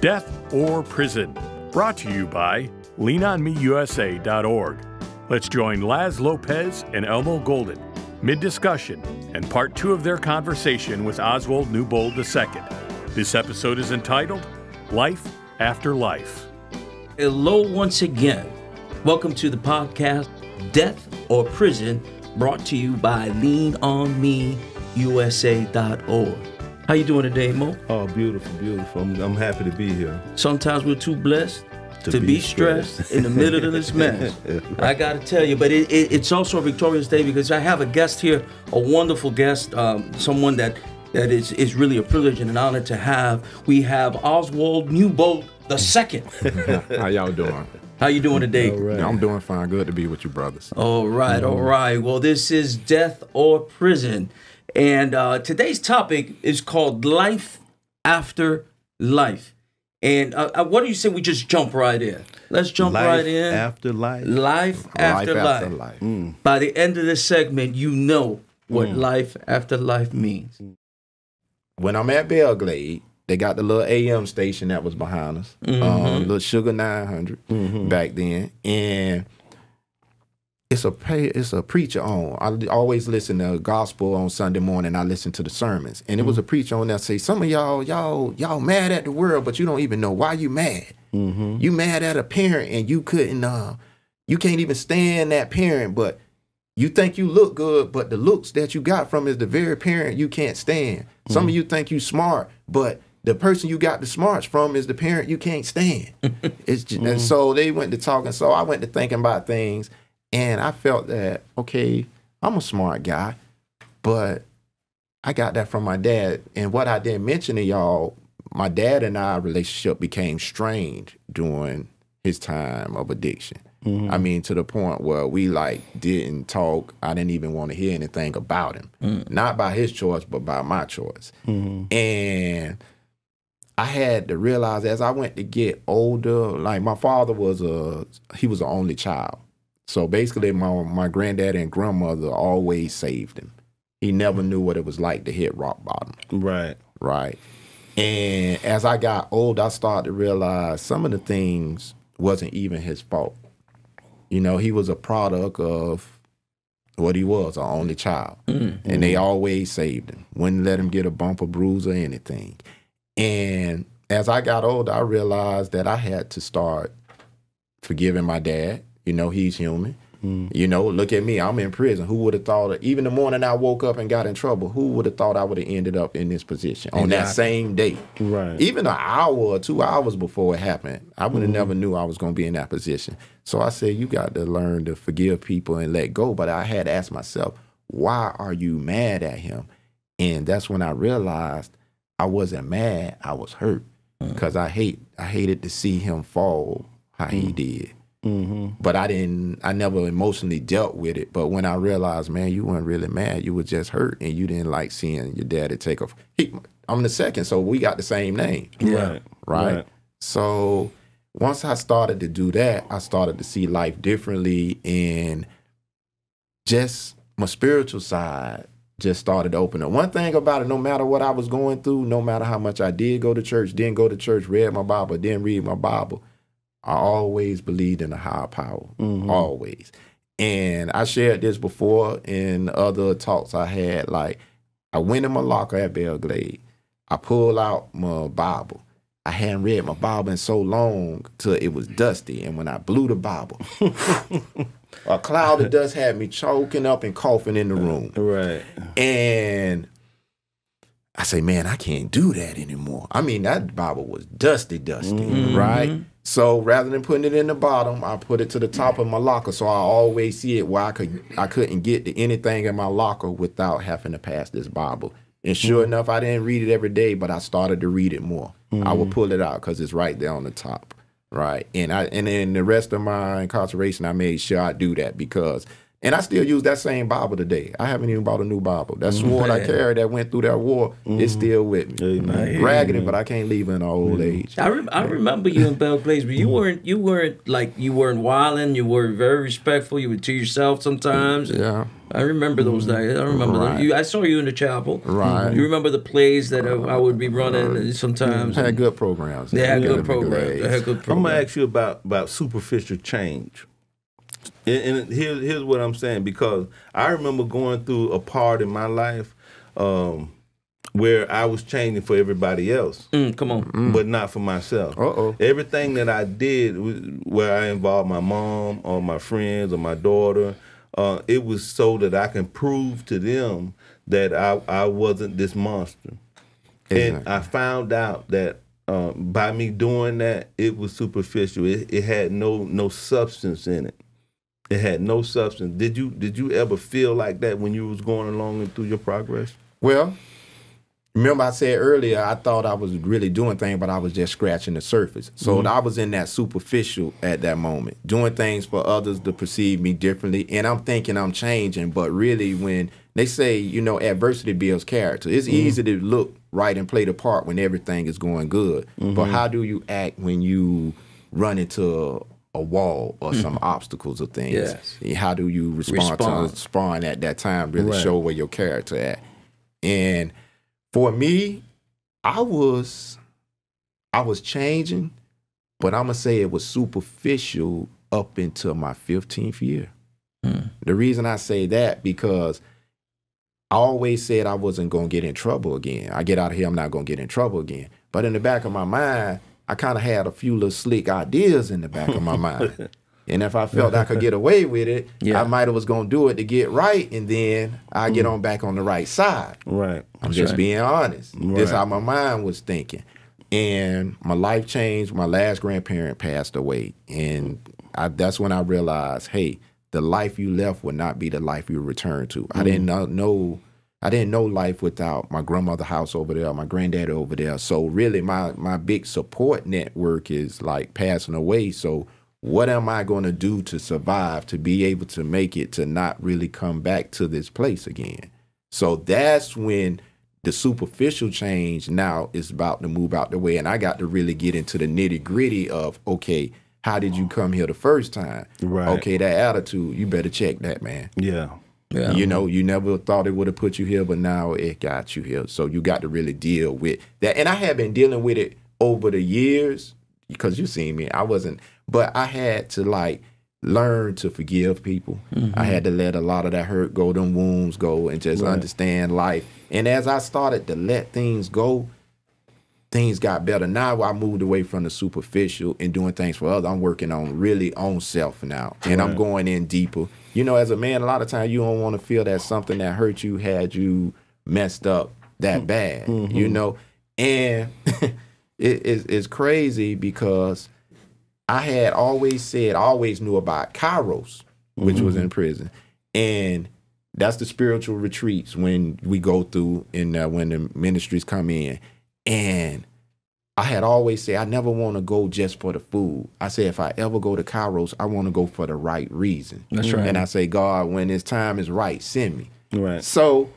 Death or Prison, brought to you by leanonmeusa.org. Let's join Laz Lopez and Elmo Golden mid-discussion and part 2 of their conversation with Oswald Newbold II. This episode is entitled Life After Life. Hello once again. Welcome to the podcast Death or Prison, brought to you by leanonmeusa.org. How you doing today, Mo? Oh, beautiful, beautiful. I'm happy to be here. Sometimes we're too blessed to be stressed in the middle of this mess. Right. I got to tell you, but it's also a victorious day because I have a guest here, a wonderful guest, someone that is really a privilege and an honor to have. We have Oswald Newbold II. How y'all doing? How you doing today? Right. I'm doing fine. Good to be with you, brothers. All right, all right. Well, this is Death or Prison. And today's topic is called Life After Life. And what do you say we just jump right in? Let's jump right in. After life. Life after life. By the end of this segment, you know what life after life means. When I'm at Belgrade, they got the little AM station that was behind us, little Sugar 900 back then, and it's a preacher on. I always listen to gospel on Sunday morning. I listen to the sermons, and it was a preacher on that say, some of y'all mad at the world, but you don't even know why you mad. You mad at a parent, and you can't even stand that parent, but you think you look good, but the looks that you got from is the very parent you can't stand. Some of you think you smart, but the person you got the smarts from is the parent you can't stand. It's just, and so they went to talking. So I went to thinking about things. And I felt that, okay, I'm a smart guy, but I got that from my dad. And what I didn't mention to y'all, my dad and our relationship became strained during his time of addiction. I mean, to the point where we didn't talk. I didn't even want to hear anything about him. Not by his choice, but by my choice. And I had to realize as I went to get older, like my father was an only child. So basically, my granddad and grandmother always saved him. He never knew what it was like to hit rock bottom. Right. And as I got older, I started to realize some of the things wasn't even his fault. You know, he was a product of what he was, an only child. And they always saved him. Wouldn't let him get a bump or bruise or anything. And as I got older, I realized that I had to start forgiving my dad. You know, he's human. You know, look at me. I'm in prison. Who would have thought, even the morning I woke up and got in trouble, who would have thought I would have ended up in this position on that same day? Right. Even an hour or 2 hours before it happened, I would have never knew I was going to be in that position. So I said, you got to learn to forgive people and let go. But I had to ask myself, why are you mad at him? And that's when I realized I wasn't mad. I was hurt because I hated to see him fall how he did. But I never emotionally dealt with it. But when I realized, man, you weren't really mad. You were just hurt, and you didn't like seeing your daddy take off. I'm the second, so we got the same name. Right. So once I started to do that, I started to see life differently, and just my spiritual side just started to open up. One thing about it, no matter what I was going through, no matter how much I did go to church, didn't go to church, read my Bible, didn't read my Bible, I always believed in a higher power, always. And I shared this before in other talks I had. Like, I went in my locker at Belgrade. I pulled out my Bible. I hadn't read my Bible in so long till it was dusty. And when I blew the Bible, a cloud of dust had me choking up and coughing in the room. Right. And I say, man, I can't do that anymore. I mean, that Bible was dusty, right? So rather than putting it in the bottom, I put it to the top of my locker so I always see it where I couldn't get to anything in my locker without having to pass this Bible. And sure enough, I didn't read it every day, but I started to read it more. I would pull it out because it's right there on the top, right? And then the rest of my incarceration, I made sure I do that because And I still use that same Bible today. I haven't even bought a new Bible. That sword I carried that went through that war is still with me. Raggedy, but I can't leave in our old age. I remember you in Belle Place, but you weren't wilding. You were very respectful. You were to yourself sometimes. Yeah. I remember those days. I remember them. I saw you in the chapel. Right. You remember the plays that I would be running sometimes. Had good programs. They had good programs. I'm gonna ask you about superficial change. And here's what I'm saying, because I remember going through a part in my life where I was changing for everybody else. Come on. But not for myself. Everything that I did, where I involved my mom or my friends or my daughter, it was so that I can prove to them that I wasn't this monster. Exactly. And I found out that by me doing that, it was superficial. It had no substance in it. It had no substance. Did you ever feel like that when you was going along and through your progress? Well, remember I said earlier, I thought I was really doing things, but I was just scratching the surface. So I was in that superficial at that moment, doing things for others to perceive me differently. And I'm thinking I'm changing, but really when they say, adversity builds character, it's easy to look right and play the part when everything is going good. But how do you act when you run into a wall or some obstacles or things? Yes. How do you respond at that time, really show where your character at? And for me, I was changing, but I'm going to say it was superficial up until my 15th year. The reason I say that, because I always said I wasn't going to get in trouble again. I get out of here, I'm not going to get in trouble again. But in the back of my mind, I kind of had a few little slick ideas in the back of my mind. And if I felt I could get away with it, I might have was going to do it to get right, and then I get on back on the right side. Right. I'm just being honest. This is how my mind was thinking. And my life changed. My last grandparent passed away. And that's when I realized, hey, the life you left would not be the life you return to. I didn't know life without my grandmother's house over there, my granddaddy over there. So really my big support network is like passing away. So what am I going to do to survive, to be able to make it, to not really come back to this place again? So that's when the superficial change now is about to move out the way. And I got to really get into the nitty gritty of, okay, how did you come here the first time? Right. Okay, that attitude, you better check that, man. Yeah. You never thought it would have put you here, but now it got you here. So you got to really deal with that. And I have been dealing with it over the years, because you seen me. But I had to learn to forgive people. I had to let a lot of that hurt go, them wounds go, and just understand life. And as I started to let things go, things got better. Now I moved away from the superficial and doing things for others. I'm working on really on self now, and I'm going in deeper. As a man, a lot of times you don't want to feel that something that hurt you had you messed up that bad, And it's crazy, because I had always said, I always knew about Kairos, which was in prison. And that's the spiritual retreats when we go through and when the ministries come in. And I had always said, I never want to go just for the food. I said, if I ever go to Kairos, I want to go for the right reason. That's right. And I say, God, when this time is right, send me. Right. So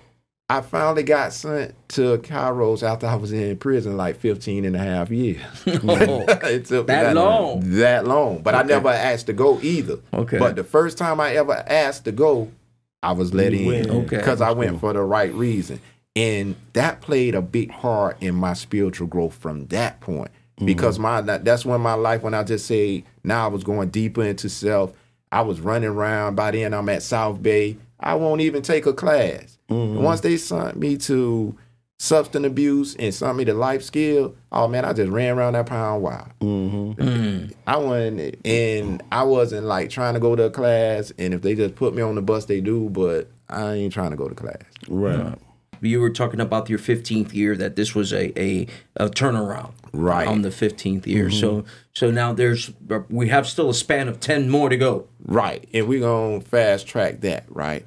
I finally got sent to Kairos after I was in prison 15 and a half years. It took that long? That long. But I never asked to go either. Okay. But the first time I ever asked to go, I was let in. Okay. Because I went for the right reason. And that played a big part in my spiritual growth from that point. Because that's when my life, when I just say, now I was going deeper into self. I was running around. By then I'm at South Bay. I won't even take a class. Once they sent me to substance abuse and sent me to life skill, oh man, I just ran around that pound wild. I wasn't trying to go to a class, and if they just put me on the bus, they do, but I ain't trying to go to class. Right. You were talking about your 15th year, that this was a turnaround, right, on the 15th year. So now we have still a span of 10 more to go. Right, and we're going to fast track that, right?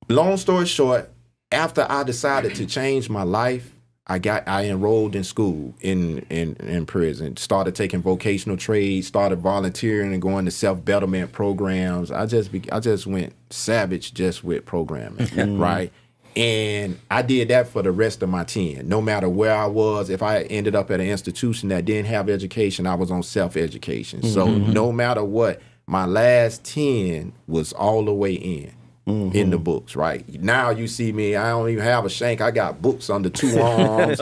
Long story short, after I decided to change my life, I enrolled in school in prison, started taking vocational trades, started volunteering and going to self-betterment programs. I just went savage just with programming, right? And I did that for the rest of my 10. No matter where I was, if I ended up at an institution that didn't have education, I was on self-education. So no matter what, my last 10 was all the way in the books, right? Now you see me, I don't even have a shank. I got books under 2 arms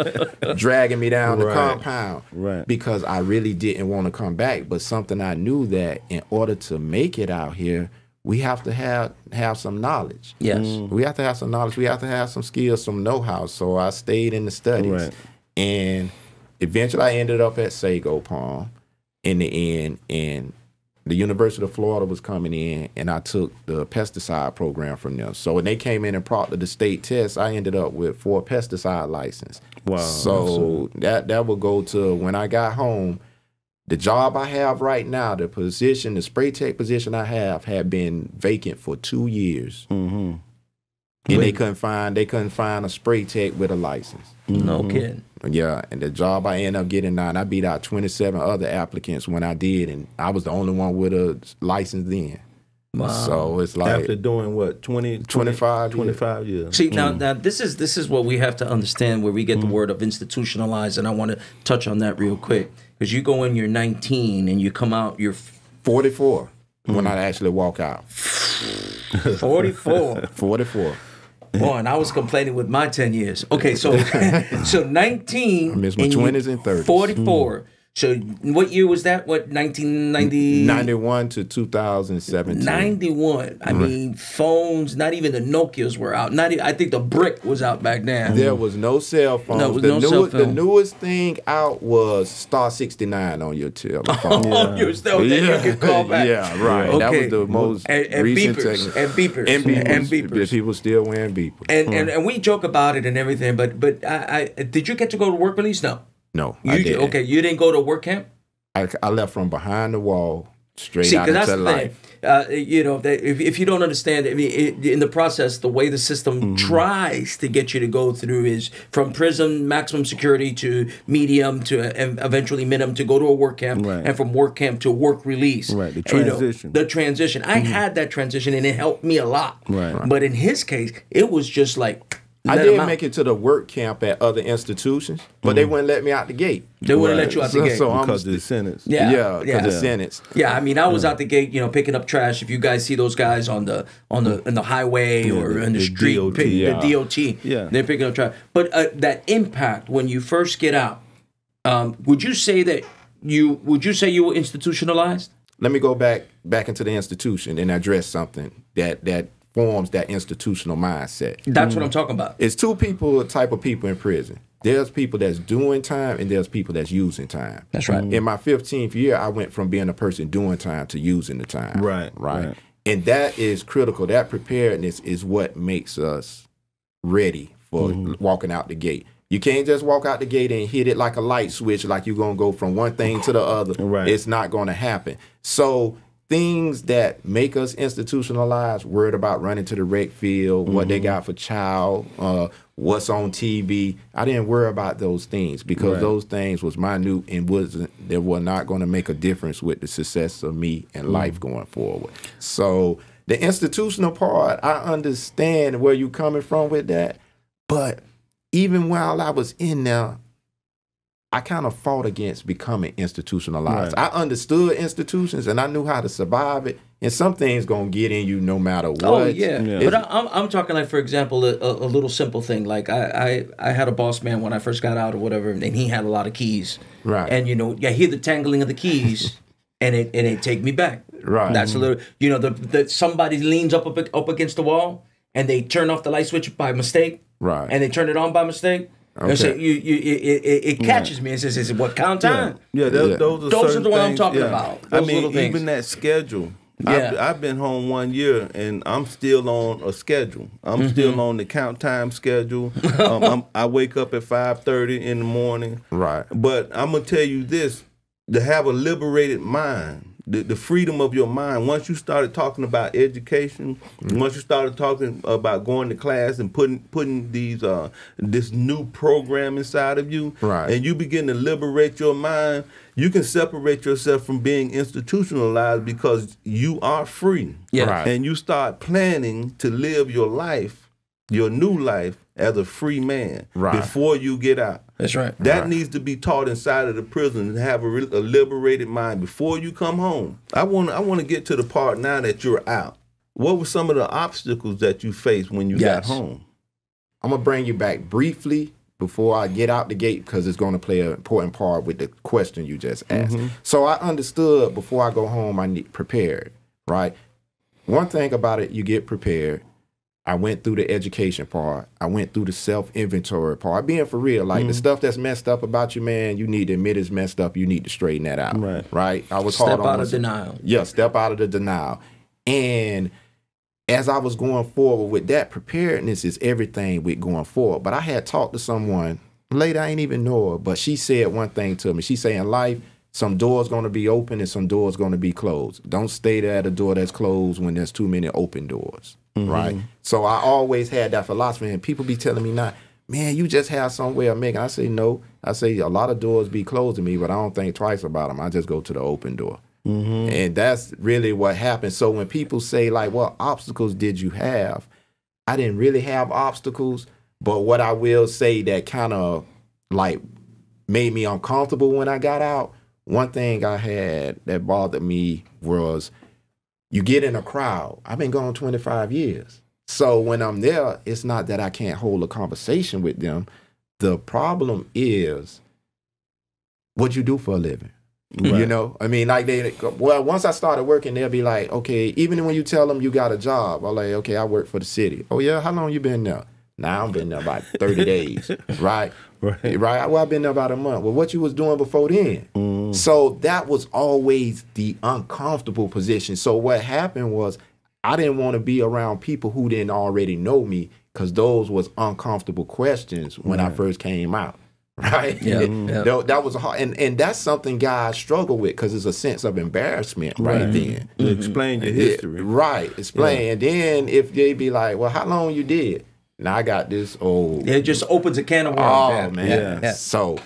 dragging me down the compound because I really didn't want to come back. But something I knew that in order to make it out here, we have to have some knowledge. Yes. We have to have some knowledge. We have to have some skills, some know-how. So I stayed in the studies. And eventually I ended up at Sago Palm in the end. And the University of Florida was coming in, and I took the pesticide program from them. So when they came in and proctored the state test, I ended up with 4 pesticide license. Wow. So that would go to when I got home. The job I have right now, the spray tech position I have, had been vacant for 2 years. And they couldn't find a spray tech with a license. No kidding. Yeah, and the job I ended up getting now, and I beat out 27 other applicants when I did, and I was the only one with a license then. Wow. So it's like after doing what 25 years. See, now this is what we have to understand where we get the word of institutionalize, and I want to touch on that real quick because you go in, you're 19, and you come out, you're 44 when I actually walk out. 44. 44. Boy, and I was complaining with my 10 years. Okay, so 19. I missed my 20s and 30s. 44. So what year was that? What, 1990? 91 to 2017. 91. I mean, phones, not even the Nokias were out. I think the brick was out back then. There was no cell phones. No, there was no cell phone. The newest thing out was star 69 on your telephone. On your cell phone, you could call back. Yeah, right. Okay. That was the most recent beepers, technology. And beepers. People still wearing beepers. And we joke about it and everything, but I did you get to go to work release? No. I didn't. Okay, you didn't go to work camp? I left from behind the wall straight out into life. If you don't understand, I mean, in the process, the way the system tries to get you to go through is from prison, maximum security, to medium, to eventually minimum, to go to a work camp, and from work camp to work release. Right, the transition. The transition. I had that transition, and it helped me a lot. Right. But in his case, it was just like... I didn't make it to the work camp at other institutions, but they wouldn't let me out the gate. They wouldn't let you out the gate. Because of the sentence. Yeah, because of the sentence. Yeah, I mean, I was out the gate, picking up trash. If you guys see those guys in the highway or in the street, the DOT, they're picking up trash. But that impact when you first get out, would you say you were institutionalized? Let me go back into the institution and address something that forms that institutional mindset. That's what I'm talking about. It's two type of people in prison. There's people that's doing time and there's people that's using time. That's right. In my 15th year, I went from being a person doing time to using the time. Right. And that is critical. That preparedness is what makes us ready for walking out the gate. You can't just walk out the gate and hit it like a light switch, like you're going to go from one thing to the other. Right. It's not going to happen. So things that make us institutionalized, worried about running to the rec field, what they got for child, what's on TV. I didn't worry about those things because those things was minute and they were not going to make a difference with the success of me and life going forward. So the institutional part, I understand where you're coming from with that, but even while I was in there, I kind of fought against becoming institutionalized. I understood institutions and I knew how to survive it. And some things gonna get in you no matter what. Oh yeah. But I'm talking like, for example, a little simple thing. Like I had a boss man when I first got out or whatever, and he had a lot of keys. Right. And I hear the tangling of the keys, and it take me back. Right. That's a little. That somebody leans up against the wall and they turn off the light switch by mistake. Right. And they turn it on by mistake. Okay. So it catches me and says, "What count time?" Yeah, those are the ones I'm talking about. Those even that schedule. Yeah. I've been home 1 year and I'm still on a schedule. I'm still on the count time schedule. I wake up at 5:30 in the morning. Right. But I'm gonna tell you this: to have a liberated mind, the freedom of your mind. Once you started talking about education, once you started talking about going to class and putting these this new program inside of you, and you begin to liberate your mind, you can separate yourself from being institutionalized because you are free. And you start planning to live your life, your new life, as a free man before you get out. That's right. That needs to be taught inside of the prison and have a liberated mind before you come home. I want to get to the part now that you're out. What were some of the obstacles that you faced when you got home? I'm going to bring you back briefly before I get out the gate because it's going to play an important part with the question you just asked. So I understood before I go home, I need prepared, right? One thing about it, you get prepared. I went through the education part. I went through the self-inventory part. Being for real, like the stuff that's messed up about you, man, you need to admit it's messed up. You need to straighten that out, right? I was hard on step out of denial. Yeah, step out of the denial. And as I was going forward with that, preparedness is everything with going forward. But I had talked to someone, lady I ain't even know her, but she said one thing to me. She said, in life, some doors going to be open and some doors going to be closed. Don't stay there at a door that's closed when there's too many open doors, right? So I always had that philosophy, and people be telling me now, man, you just have some way of making. I say, no. I say a lot of doors be closed to me, but I don't think twice about them. I just go to the open door. And that's really what happened. So when people say, like, what obstacles did you have? I didn't really have obstacles, but what I will say that kind of, like, made me uncomfortable when I got out, one thing I had that bothered me was you get in a crowd. I've been gone 25 years. So when I'm there, it's not that I can't hold a conversation with them. The problem is what you do for a living. You know, I mean, like once I started working, they'll be like, okay, even when you tell them you got a job, I'm like, okay, I work for the city. Oh yeah, how long you been there? Now I've been there about 30 days, right? Well, I've been there about a month. Well, what you was doing before then? So that was always the uncomfortable position. So what happened was I didn't want to be around people who didn't already know me because those was uncomfortable questions when I first came out. Right? That was a hard, and that's something guys struggle with because it's a sense of embarrassment right then. To explain your history. Explain. And then if they be like, well, how long you did? Now I got this old. It just opens a can of worms. Oh, man. So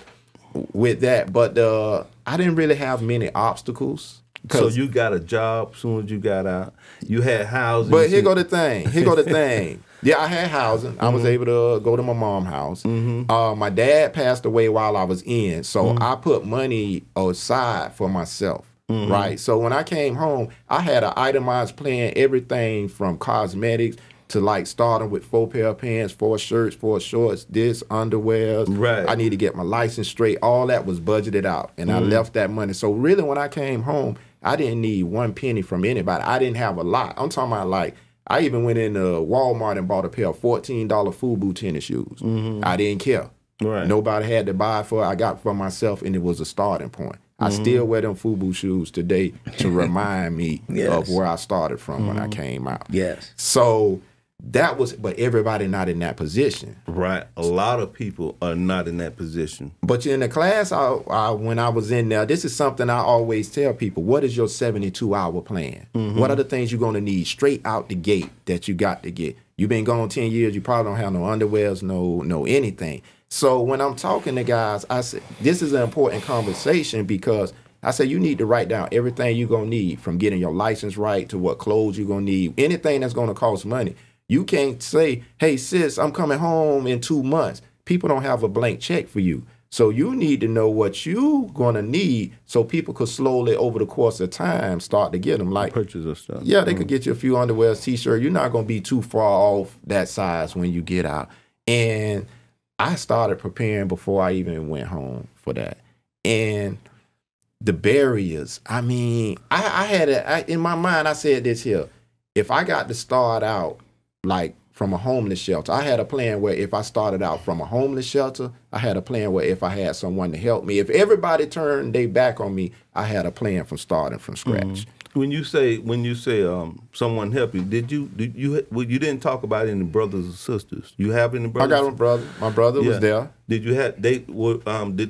with that, but I didn't really have many obstacles. So you got a job as soon as you got out. You had housing. But here go the thing. Yeah, I had housing. I was able to go to my mom's house. My dad passed away while I was in, so I put money aside for myself, right? So when I came home, I had an itemized plan, everything from cosmetics to like starting with 4 pair of pants, 4 shirts, 4 shorts, this, underwears. I need to get my license straight. All that was budgeted out, and I left that money. So really when I came home, I didn't need 1 penny from anybody. I didn't have a lot. I'm talking about like, I even went into Walmart and bought a pair of $14 FUBU tennis shoes. I didn't care. Nobody had to buy for it. I got for myself, and it was a starting point. I still wear them FUBU shoes today to remind me of where I started from when I came out. So that was, but everybody not in that position. A lot of people are not in that position. But in the class, when I was in there, this is something I always tell people. What is your 72-hour plan? What are the things you're going to need straight out the gate that you got to get? You've been gone 10 years. You probably don't have no underwears, no anything. So when I'm talking to guys, I say, this is an important conversation because I say you need to write down everything you're going to need, from getting your license right to what clothes you're going to need, anything that's going to cost money. You can't say, hey, sis, I'm coming home in 2 months. People don't have a blank check for you. So you need to know what you're going to need so people could slowly, over the course of time, start to get them. Like, purchase of stuff. Yeah, they could get you a few underwear, T-shirt. You're not going to be too far off that size when you get out. And I started preparing before I even went home for that. And the barriers, I mean, I had in my mind, I said this here. If I got to start out like from a homeless shelter, I had a plan where if I started out from a homeless shelter, I had a plan where if I had someone to help me, if everybody turned their back on me, I had a plan from starting from scratch. When you say someone help you, you didn't talk about any brothers or sisters? You have any brothers? I got a brother. My brother was there. Did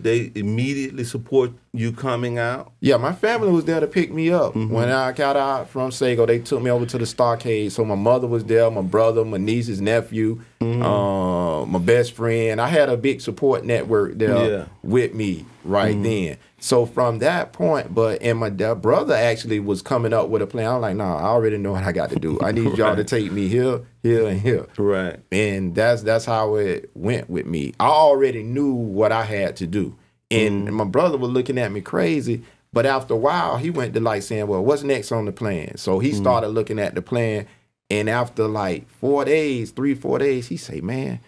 they immediately support you coming out? Yeah, my family was there to pick me up. When I got out from Sago, they took me over to the Starcade. So my mother was there, my brother, my niece's nephew, my best friend. I had a big support network there with me then. So from that point, and my brother actually was coming up with a plan. I was like, nah, I already know what I got to do. I need y'all to take me here, here, and here. Right. And that's how it went with me. I already knew what I had to do. And my brother was looking at me crazy. But after a while, he went to like saying, well, what's next on the plan? So he started looking at the plan. And after like 4 days, 3-4 days, he say, man,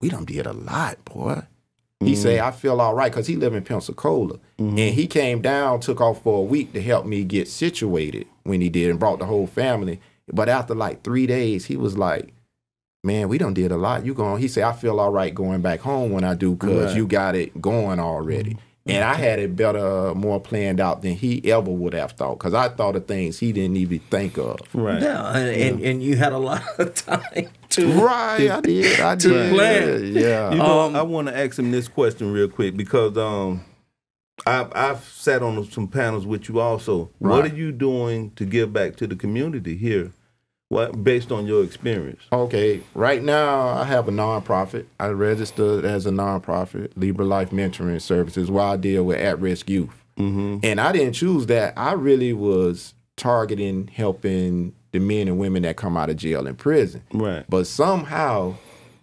we done did a lot, boy. He say, I feel all right, because he live in Pensacola. And he came down, took off for a week to help me get situated when he did, and brought the whole family. But after like 3 days, he was like, man, we done did a lot. He said, I feel all right going back home when I do, because you got it going already. And I had it better, more planned out than he ever would have thought, because I thought of things he didn't even think of. Right. Yeah, and you had a lot of time to I did plan. Yeah. I want to ask him this question real quick, because I've sat on some panels with you also. Right. What are you doing to give back to the community here? Based on your experience? Okay, right now I have a nonprofit. I registered as a nonprofit, Libra Life Mentoring Services, where I deal with at-risk youth. And I didn't choose that. I really was targeting helping the men and women that come out of jail and prison. Right. But somehow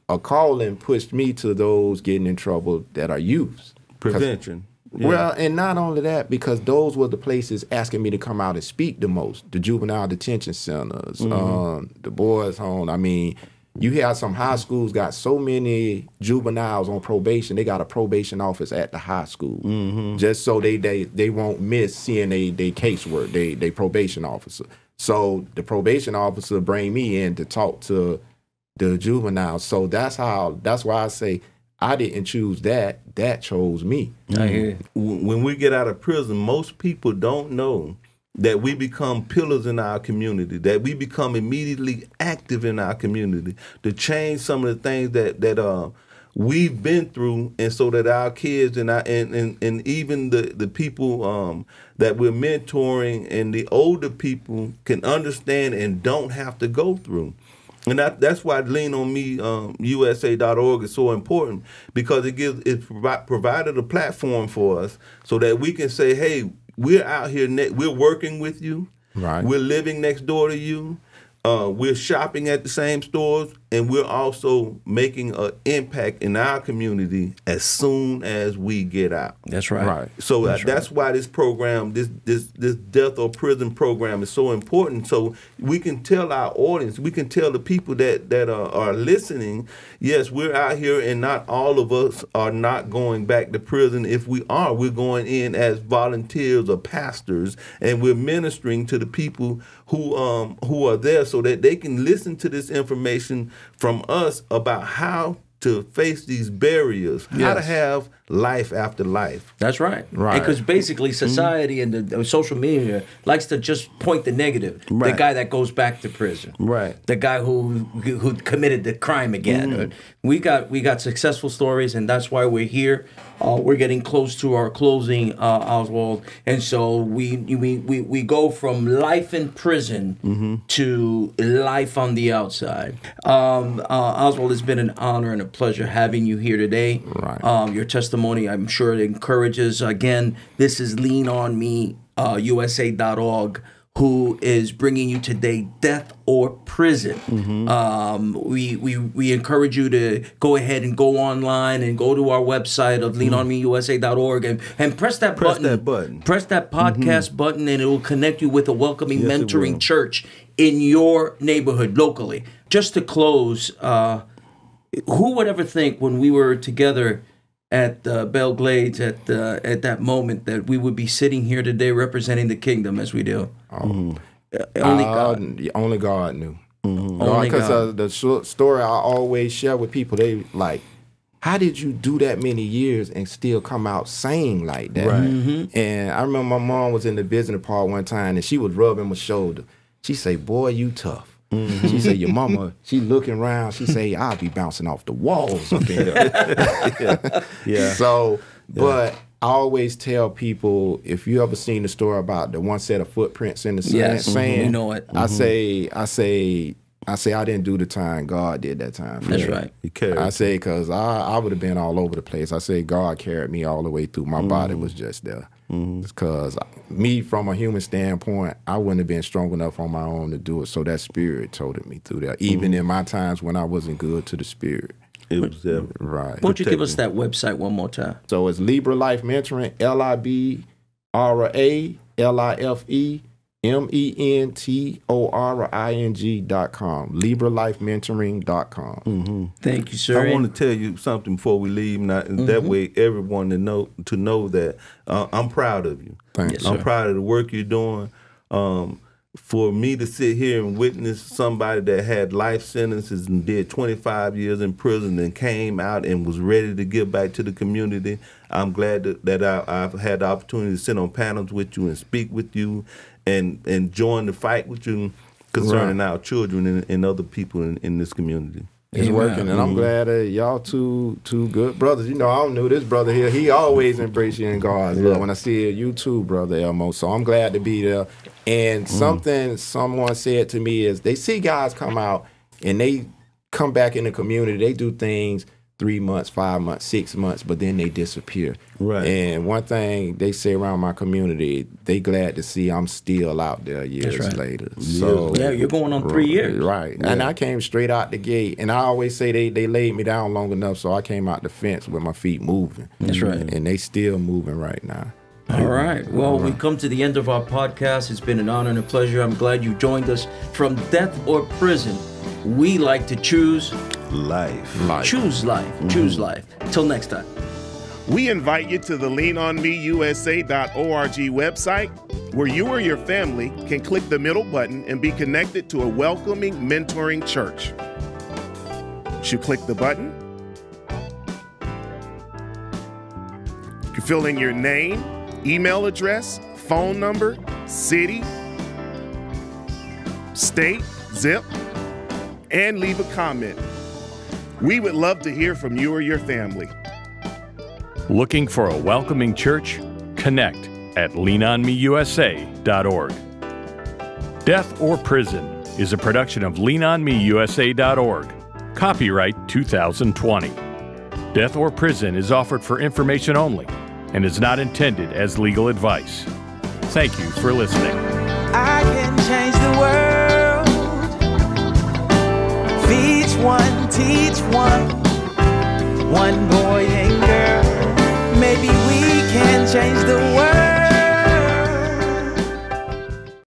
a calling pushed me to those getting in trouble that are youths. Prevention. Yeah. Well, and not only that, because those were the places asking me to come out and speak the most. The juvenile detention centers, the boys' home. I mean, you have some high schools got so many juveniles on probation. They got a probation office at the high school, just so they won't miss seeing they casework, they probation officer. So the probation officer bring me in to talk to the juveniles. So that's why I say I didn't choose that. That chose me. I hear you. When we get out of prison, most people don't know that we become pillars in our community, that we become immediately active in our community to change some of the things that we've been through, and so that our kids and even the people that we're mentoring and the older people can understand and don't have to go through. And that's why Lean On Me USA.org is so important, because it provided a platform for us so that we can say, hey, we're out here, we're working with you, right? We're living next door to you, we're shopping at the same stores, and we're also making an impact in our community as soon as we get out. That's right. Right. So that's why this program, this death or prison program, is so important. So we can tell our audience, we can tell the people that are listening, yes, we're out here, and not all of us are not going back to prison. If we are, we're going in as volunteers or pastors, and we're ministering to the people who are there, so that they can listen to this information from us about how to face these barriers, how to have life after life. That's right. Right. Because basically society and the social media likes to just point the negative. Right. The guy that goes back to prison. Right. The guy who committed the crime again. We got successful stories, and that's why we're here. We're getting close to our closing, Oswald, and so we go from life in prison to life on the outside. Oswald, it's been an honor and a pleasure having you here today. Right. Your testimony, I'm sure, it encourages. Again, this is Lean On Me USA.org, who is bringing you today Death or Prison. We encourage you to go ahead and go online and go to our website of leanonmeusa.org and press that button. Press that podcast button, and it will connect you with a welcoming mentoring church in your neighborhood locally. Just to close, who would ever think when we were together at Belle Glades at that moment that we would be sitting here today representing the kingdom as we do? Only God. Only God knew. Only God. Because the story I always share with people, they like, how did you do that many years and still come out sane like that? Right. And I remember my mom was in the visiting part one time, and she was rubbing my shoulder. She say, "Boy, you tough." She said, "Your mama," she looking around, she say, "I'll be bouncing off the walls up in here." Yeah. So, but I always tell people, if you ever seen the story about the one set of footprints in the sand, you know it. I say I didn't do the time, God did that time for That's me. right. He carried. I say, because I would have been all over the place. I say God carried me all the way through. My body was just there. Because me, from a human standpoint, I wouldn't have been strong enough on my own to do it. So that spirit toted me through that, even in my times when I wasn't good to the spirit. It was Right. Why don't you give us that website one more time? So it's Libra Life Mentoring, LibraLifeMentoring.com, LibraLifeMentoring.com. Thank you, sir. I want to tell you something before we leave. That way, everyone to know that I'm proud of you. Thank you. I'm proud of the work you're doing. For me to sit here and witness somebody that had life sentences and did 25 years in prison and came out and was ready to give back to the community, I'm glad that I've had the opportunity to sit on panels with you and speak with you and join the fight with you concerning our children and other people in this community. It's working, and I'm glad that y'all two good brothers. You know, I don't know this brother here. He always embrace you in God's love. When I see you too, Brother Elmo. So I'm glad to be there. And something someone said to me is they see guys come out and they come back in the community. They do things 3 months, 5 months, 6 months, but then they disappear. Right. And one thing they say around my community, they glad to see I'm still out there years later. So yeah, you're going on 3 years. Right. Yeah. And I came straight out the gate. And I always say they laid me down long enough so I came out the fence with my feet moving. That's right. And they still moving right now. All right. Well, we come to the end of our podcast. It's been an honor and a pleasure. I'm glad you joined us. From death or prison, we like to choose life. Choose life. Choose life. Till next time. We invite you to the leanonmeusa.org website, where you or your family can click the middle button and be connected to a welcoming, mentoring church. Once you click the button, you fill in your name, email address, phone number, city, state, zip, and leave a comment. We would love to hear from you or your family. Looking for a welcoming church? Connect at leanonmeusa.org. Death or Prison is a production of leanonmeusa.org. Copyright 2020. Death or Prison is offered for information only and is not intended as legal advice. Thank you for listening. I can change the world. Feed one, teach one boy and girl.